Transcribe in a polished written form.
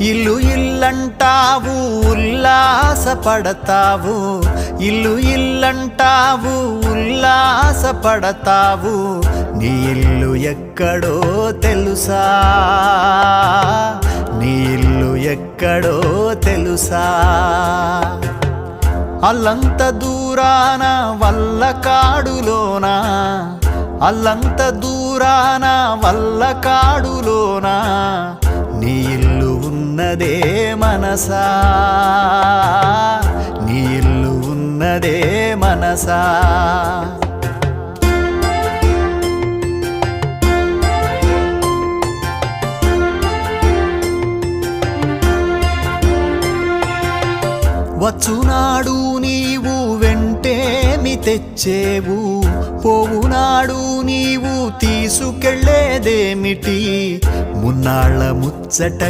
ఇల్లు ఇల్లంటావు ఉల్లాసపడతావు, ఇల్లు ఇల్లంటావు ఉల్లాసపడతావు, నీ ఇల్లు ఎక్కడో తెలుసా, నీ ఇల్లు ఎక్కడో తెలుసా. అల్లంత దూరాన వల్లకాడులోనా, అల్లంత దూరాన వల్లకాడులోనా, నీ ఇల్లు ఉన్నదే మనసా, నీ ఇల్లు ఉన్నదే మనసా. వచ్చునాడు నీవు వెంటేమి తెచ్చేవు, పోవునాడు నీవు తీసుకెళ్ళేదేమిటి, మున్నాళ్ళ ముచ్చట